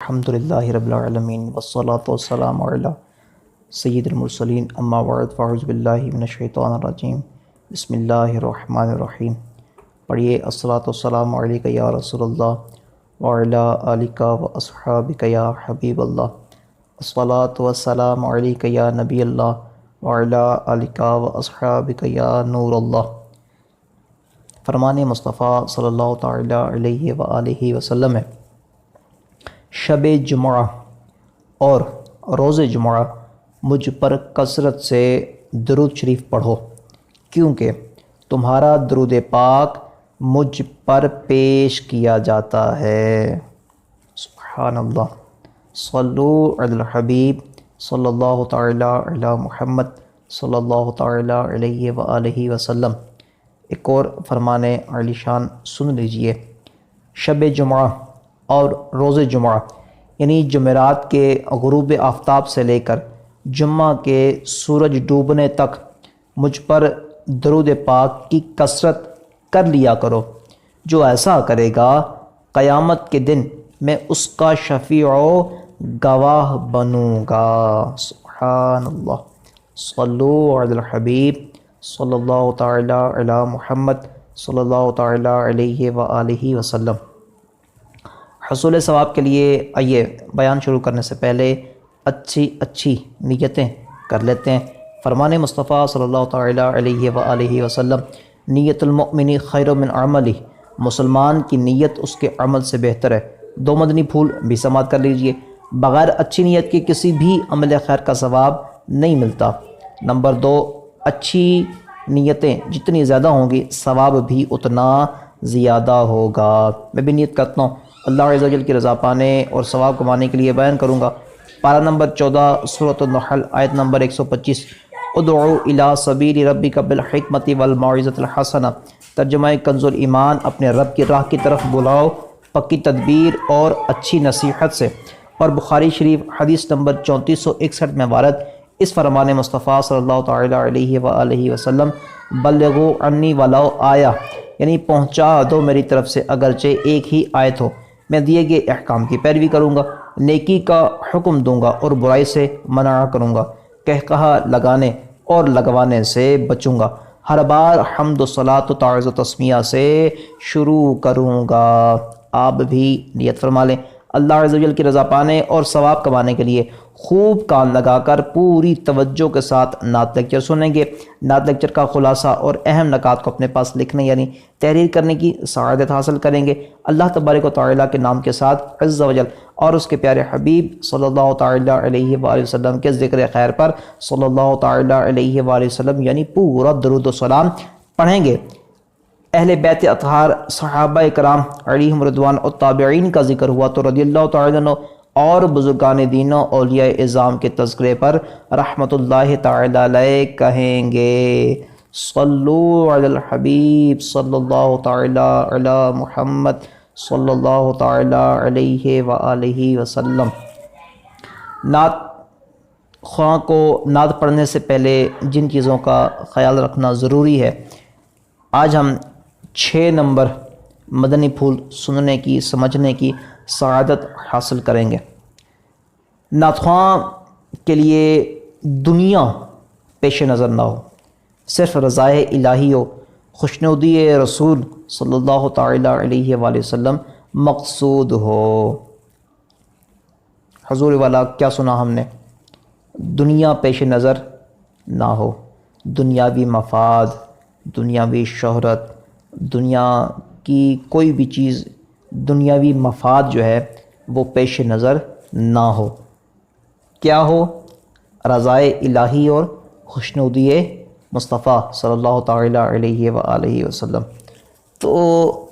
الحمدللہ رب العالمین والصلاة والسلام علی سید المرسلین اما بعد فاعوذ باللہ من الشیطان الرجیم بسم اللہ الرحمن الرحیم۔ پڑھیے الصلاۃ والسلام علیک یا رسول اللہ وعلی آلک و اصحابک یا حبیب اللہ، الصلاۃ والسلام علیک یا نبی اللہ وعلی آلک و اصحابک یا نور اللہ۔ فرمان مصطفیٰ صلی اللہ تعالی علیہ وآلہ وسلم ہے، شب جمعہ اور روز جمعہ مجھ پر کثرت سے درود شریف پڑھو، کیونکہ تمہارا درود پاک مجھ پر پیش کیا جاتا ہے۔ سبحان اللہ۔ صلو علی الحبیب صلی اللہ تعالی علی محمد صلی اللہ تعالی علیہ وآلہ وسلم۔ ایک اور فرمان عالی شان سن لیجئے، شب جمعہ اور روز جمعہ یعنی جمعرات کے غروب آفتاب سے لے کر جمعہ کے سورج ڈوبنے تک مجھ پر درود پاک کی کثرت کر لیا کرو۔ جو ایسا کرے گا قیامت کے دن میں اس کا شفیع و گواہ بنوں گا۔ سبحان اللہ۔ صلو علی الحبیب صلی اللہ تعالی علی محمد صلی اللہ تعالی علیہ وآلہ وسلم۔ حصول ثواب کے لیے آئیے بیان شروع کرنے سے پہلے اچھی نیتیں کر لیتے ہیں۔ فرمان مصطفیٰ صلی اللہ تعالی علیہ وآلہ وسلم، نیت المؤمن خیر من عملی، مسلمان کی نیت اس کے عمل سے بہتر ہے۔ دو مدنی پھول بھی سماعت کر لیجئے، بغیر اچھی نیت کے کسی بھی عمل خیر کا ثواب نہیں ملتا۔ نمبر 2، اچھی نیتیں جتنی زیادہ ہوں گی ثواب بھی اتنا زیادہ ہوگا۔ میں بھی نیت کرتا ہوں اللہ عز و جل کی رضا پانے اور ثواب کمانے کے لیے بیان کروں گا۔ پارہ نمبر 14 سورۃ النحل آیت نمبر 125، ادعو الی سبیل ربک بالحکمۃ والموعظۃ الحسنہ، ترجمہ کنز ایمان، اپنے رب کی راہ کی طرف بلاؤ پکی تدبیر اور اچھی نصیحت سے۔ اور بخاری شریف حدیث نمبر 3461 میں وارد اس فرمان مصطفیٰ صلی اللہ تعالی علیہ وآلہ وسلم، بلغوا عنی ولو آیہ، یعنی پہنچا دو میری طرف سے اگرچہ ایک ہی آیت ہو، میں دیے گئے احکام کی پیروی کروں گا، نیکی کا حکم دوں گا اور برائی سے منع کروں گا، کہا لگانے اور لگوانے سے بچوں گا، ہر بار حمد و صلاۃ و تعظ و تسمیہ سے شروع کروں گا۔ آپ بھی نیت فرما لیں اللہ عز و جل کی رضا پانے اور ثواب کمانے کے لیے خوب کان لگا کر پوری توجہ کے ساتھ نعت لیکچر سنیں گے۔ نعت لیکچر کا خلاصہ اور اہم نکات کو اپنے پاس لکھنے یعنی تحریر کرنے کی سعادت حاصل کریں گے۔ اللہ تبارک و تعالیٰ کے نام کے ساتھ عز و جل اور اس کے پیارے حبیب صلی اللہ تعالی علیہ وآلہ وسلم کے ذکر خیر پر صلی اللہ تعالی علیہ وآلہ وسلم یعنی پورا درود و سلام پڑھیں گے۔ اہل بیت اطہار صحابہ کرام علیہم رضوان اور تابعین کا ذکر ہوا تو رضی اللہ تعالی عنہ اور بزرگان دین و اولیاء اعظام کے تذکرے پر رحمت اللہ تعالی علیہ کہیں گے۔ صلو علی الحبیب صلی اللہ تعالی علی محمد صلی اللہ تعالی علیہ وآلہ وسلم۔ نعت خواں کو نعت پڑھنے سے پہلے جن چیزوں کا خیال رکھنا ضروری ہے، آج ہم 6 نمبر مدنی پھول سننے کی سمجھنے کی سعادت حاصل کریں گے۔ نعت خواں کے لیے دنیا پیش نظر نہ ہو، صرف رضائے الہی ہو، خوشنودی رسول صلی اللہ تعالی علیہ وآلہ وسلم مقصود ہو۔ حضور والا کیا سنا ہم نے؟ دنیا پیش نظر نہ ہو، دنیاوی مفاد، دنیاوی شہرت، دنیا کی کوئی بھی چیز، دنیاوی مفاد جو ہے وہ پیش نظر نہ ہو۔ کیا ہو؟ رضائے الہی اور خوشنودی مصطفیٰ صلی اللہ تعالی علیہ وآلہ وسلم۔ تو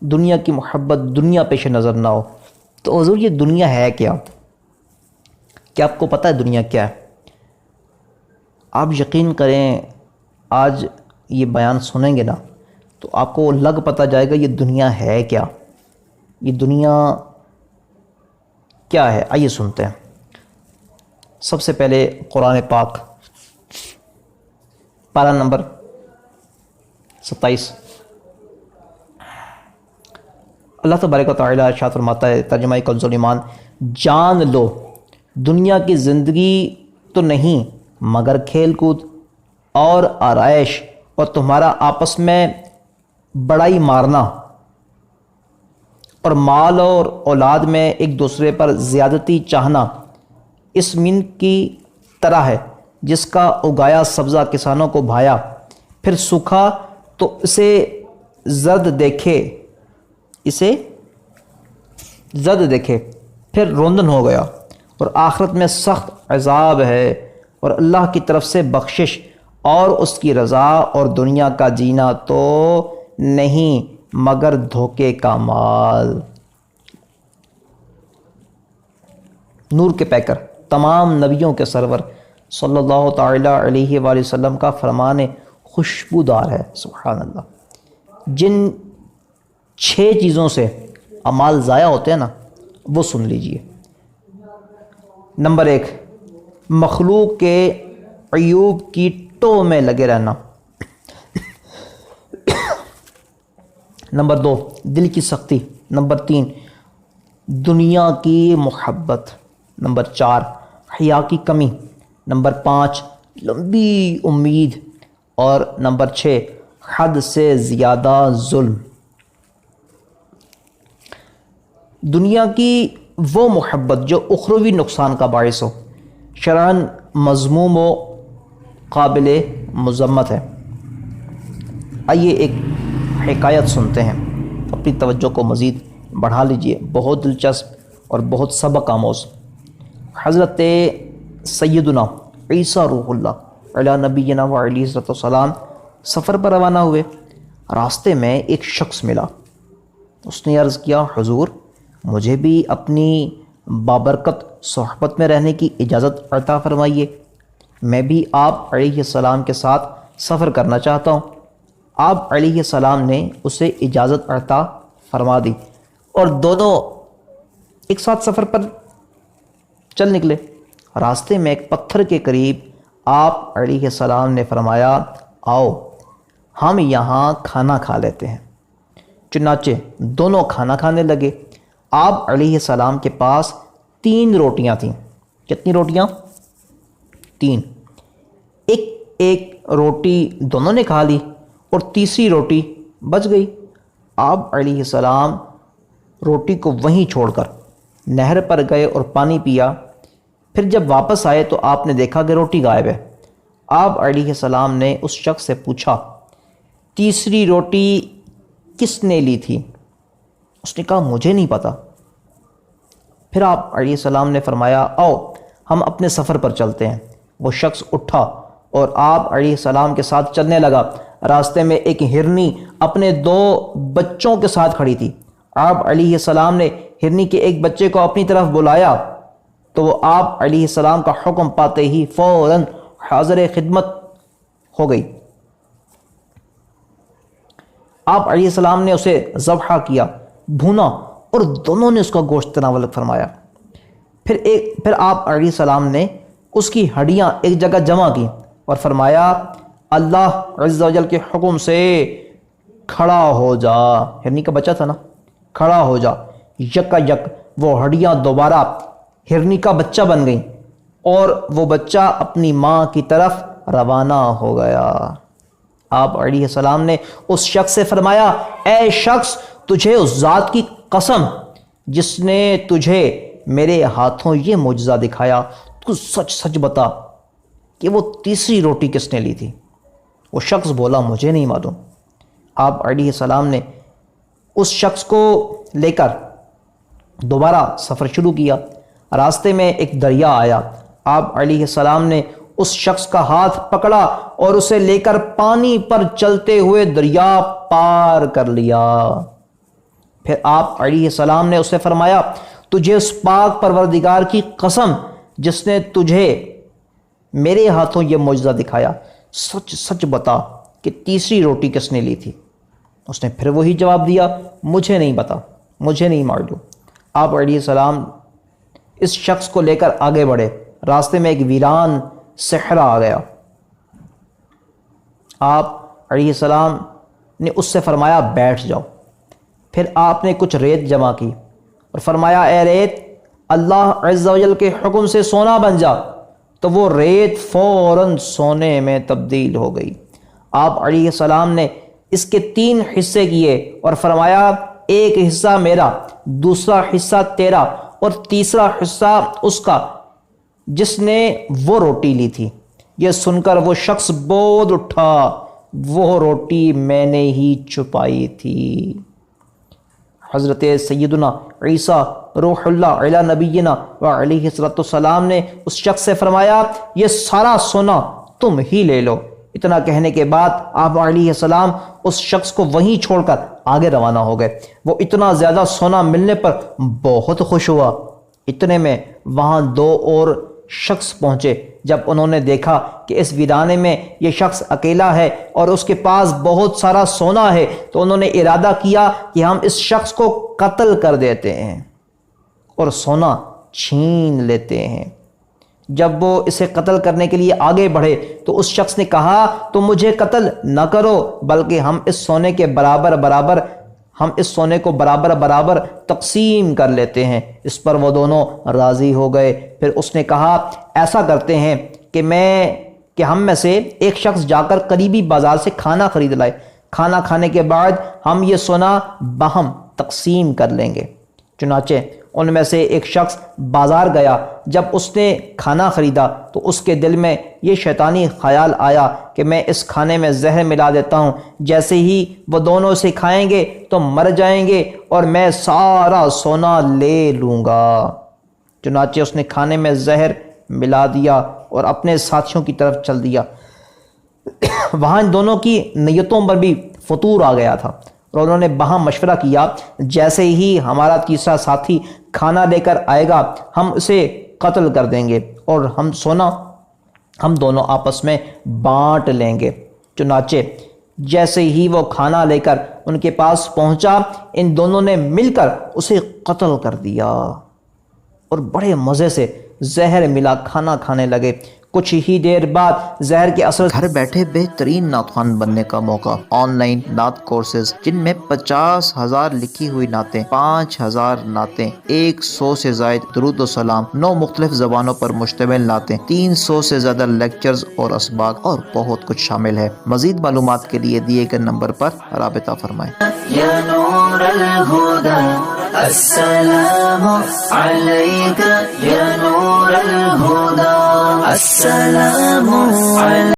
دنیا کی محبت، دنیا پیش نظر نہ ہو۔ تو حضور یہ دنیا ہے کیا؟ کیا آپ کو پتہ ہے دنیا کیا ہے؟ آپ یقین کریں آج یہ بیان سنیں گے نا تو آپ کو لگ پتہ جائے گا یہ دنیا ہے کیا، یہ دنیا کیا ہے۔ آئیے سنتے ہیں۔ سب سے پہلے قرآن پاک پارہ نمبر 27، اللہ تبارک و تعالیٰ ارشاد فرماتا ہے، ترجمہ کنز ایمان، جان لو دنیا کی زندگی تو نہیں مگر کھیل کود اور آرائش، اور تمہارا آپس میں بڑائی مارنا اور مال اور اولاد میں ایک دوسرے پر زیادتی چاہنا اس من کی طرح ہے جس کا اگایا سبزہ کسانوں کو بھایا، پھر سوکھا تو اسے زرد دیکھے پھر روندن ہو گیا، اور آخرت میں سخت عذاب ہے، اور اللہ کی طرف سے بخشش اور اس کی رضا، اور دنیا کا جینا تو نہیں مگر دھوکے کا مال۔ نور کے پیکر، تمام نبیوں کے سرور صلی اللہ تعالیٰ علیہ وآلہ وسلم کا فرمان خوشبودار ہے، سبحان اللہ۔ جن 6 چیزوں سے اعمال ضائع ہوتے ہیں نا، وہ سن لیجئے۔ نمبر 1، مخلوق کے عیوب کی ٹو میں لگے رہنا۔ نمبر 2، دل کی سختی۔ نمبر 3، دنیا کی محبت۔ نمبر 4، حیا کی کمی۔ نمبر 5، لمبی امید۔ اور نمبر 6، حد سے زیادہ ظلم۔ دنیا کی وہ محبت جو اخروی نقصان کا باعث ہو، شرعاً مذموم و قابل مذمت ہے۔ آئیے ایک حکایت سنتے ہیں، اپنی توجہ کو مزید بڑھا لیجئے، بہت دلچسپ اور بہت سبق آموز۔ حضرت سیدنا عیسیٰ روح اللہ علی نبینا و علیہ الصلوۃ والسلام سفر پر روانہ ہوئے۔ راستے میں ایک شخص ملا، اس نے عرض کیا، حضور مجھے بھی اپنی بابرکت صحبت میں رہنے کی اجازت عطا فرمائیے، میں بھی آپ علیہ السلام کے ساتھ سفر کرنا چاہتا ہوں۔ آپ علیہ السلام نے اسے اجازت عطا فرما دی، اور دونوں ایک ساتھ سفر پر چل نکلے۔ راستے میں ایک پتھر کے قریب آپ علیہ السلام نے فرمایا، آؤ ہم یہاں کھانا کھا لیتے ہیں۔ چنانچہ دونوں کھانا کھانے لگے۔ آپ علیہ السلام کے پاس 3 روٹیاں تھیں۔ کتنی روٹیاں؟ 3۔ ایک روٹی دونوں نے کھا لی اور تیسری روٹی بچ گئی۔ آپ علیہ السلام روٹی کو وہیں چھوڑ کر نہر پر گئے اور پانی پیا۔ پھر جب واپس آئے تو آپ نے دیکھا کہ روٹی غائب ہے۔ آپ علیہ السلام نے اس شخص سے پوچھا، تیسری روٹی کس نے لی تھی؟ اس نے کہا، مجھے نہیں پتا۔ پھر آپ علیہ السلام نے فرمایا، آؤ ہم اپنے سفر پر چلتے ہیں۔ وہ شخص اٹھا اور آپ علیہ السلام کے ساتھ چلنے لگا۔ راستے میں ایک ہرنی اپنے 2 بچوں کے ساتھ کھڑی تھی۔ آپ علیہ السلام نے ہرنی کے ایک بچے کو اپنی طرف بلایا تو وہ آپ علیہ السلام کا حکم پاتے ہی فوراً حاضر خدمت ہو گئی۔ آپ علیہ السلام نے اسے ذبح کیا، بھونا، اور دونوں نے اس کا گوشت تناول فرمایا۔ پھر آپ علیہ السلام نے اس کی ہڈیاں ایک جگہ جمع کی اور فرمایا، اللہ عز و جل کے حکم سے کھڑا ہو جا۔ ہرنی کا بچہ تھا نا، کھڑا ہو جا۔ یکا یک وہ ہڈیاں دوبارہ ہرنی کا بچہ بن گئیں اور وہ بچہ اپنی ماں کی طرف روانہ ہو گیا۔ آپ علیہ السلام نے اس شخص سے فرمایا، اے شخص، تجھے اس ذات کی قسم جس نے تجھے میرے ہاتھوں یہ معجزہ دکھایا، تو سچ سچ بتا کہ وہ تیسری روٹی کس نے لی تھی؟ وہ شخص بولا، مجھے نہیں معلوم۔ آپ علیہ السلام نے اس شخص کو لے کر دوبارہ سفر شروع کیا۔ راستے میں ایک دریا آیا۔ آپ علیہ السلام نے اس شخص کا ہاتھ پکڑا اور اسے لے کر پانی پر چلتے ہوئے دریا پار کر لیا۔ پھر آپ علیہ السلام نے اسے فرمایا، تجھے اس پاک پروردگار کی قسم جس نے تجھے میرے ہاتھوں یہ معجزہ دکھایا، سچ سچ بتا کہ تیسری روٹی کس نے لی تھی؟ اس نے پھر وہی جواب دیا، مجھے نہیں پتا، مجھے نہیں معلوم۔ آپ علیہ السلام اس شخص کو لے کر آگے بڑھے۔ راستے میں ایک ویران صحرا آ گیا۔ آپ علیہ السلام نے اس سے فرمایا، بیٹھ جاؤ۔ پھر آپ نے کچھ ریت جمع کی اور فرمایا اے ریت اللہ عز و جل کے حکم سے سونا بن جا، تو وہ ریت فوراً سونے میں تبدیل ہو گئی۔ آپ علیہ السلام نے اس کے 3 حصے کیے اور فرمایا ایک حصہ میرا، دوسرا حصہ تیرا اور تیسرا حصہ اس کا جس نے وہ روٹی لی تھی۔ یہ سن کر وہ شخص بول اٹھا، وہ روٹی میں نے ہی چھپائی تھی۔ حضرت سیدنا عیسیٰ روح اللہ علی نبینا و علیہ السلام نے اس شخص سے فرمایا یہ سارا سونا تم ہی لے لو۔ اتنا کہنے کے بعد آپ علیہ السلام اس شخص کو وہیں چھوڑ کر آگے روانہ ہو گئے۔ وہ اتنا زیادہ سونا ملنے پر بہت خوش ہوا۔ اتنے میں وہاں 2 اور شخص پہنچے۔ جب انہوں نے دیکھا کہ اس ویرانے میں یہ شخص اکیلا ہے اور اس کے پاس بہت سارا سونا ہے، تو انہوں نے ارادہ کیا کہ ہم اس شخص کو قتل کر دیتے ہیں اور سونا چھین لیتے ہیں۔ جب وہ اسے قتل کرنے کے لیے آگے بڑھے تو اس شخص نے کہا تم مجھے قتل نہ کرو، بلکہ ہم اس سونے کو برابر برابر تقسیم کر لیتے ہیں۔ اس پر وہ دونوں راضی ہو گئے۔ پھر اس نے کہا ایسا کرتے ہیں کہ ہم میں سے ایک شخص جا کر قریبی بازار سے کھانا خرید لائے، کھانا کھانے کے بعد ہم یہ سونا باہم تقسیم کر لیں گے۔ چنانچہ ان میں سے ایک شخص بازار گیا۔ جب اس نے کھانا خریدا تو اس کے دل میں یہ شیطانی خیال آیا کہ میں اس کھانے میں زہر ملا دیتا ہوں، جیسے ہی وہ دونوں اسے کھائیں گے تو مر جائیں گے اور میں سارا سونا لے لوں گا۔ چنانچہ اس نے کھانے میں زہر ملا دیا اور اپنے ساتھیوں کی طرف چل دیا۔ وہاں ان دونوں کی نیتوں پر بھی فطور آ گیا تھا اور انہوں نے باہم مشورہ کیا جیسے ہی ہمارا تیسرا ساتھی کھانا لے کر آئے گا ہم اسے قتل کر دیں گے اور سونا ہم دونوں آپس میں بانٹ لیں گے۔ چنانچہ جیسے ہی وہ کھانا لے کر ان کے پاس پہنچا ان دونوں نے مل کر اسے قتل کر دیا اور بڑے مزے سے زہر ملا کھانا کھانے لگے۔ کچھ ہی دیر بعد زہر کے اثر گھر بیٹھے بہترین نعت خوان بننے کا موقع۔ آن لائن نعت کورسز جن میں 50,000 لکھی ہوئی نعتیں، 5,000 نعتیں، 100 سے زائد درود و سلام، 9 مختلف زبانوں پر مشتمل نعتیں، 300 سے زیادہ لیکچرز اور اسباق اور بہت کچھ شامل ہے۔ مزید معلومات کے لیے دیے گئے نمبر پر رابطہ فرمائیں۔ یا نور الہدی السلام علیک یا نور الہدی السلام علیک۔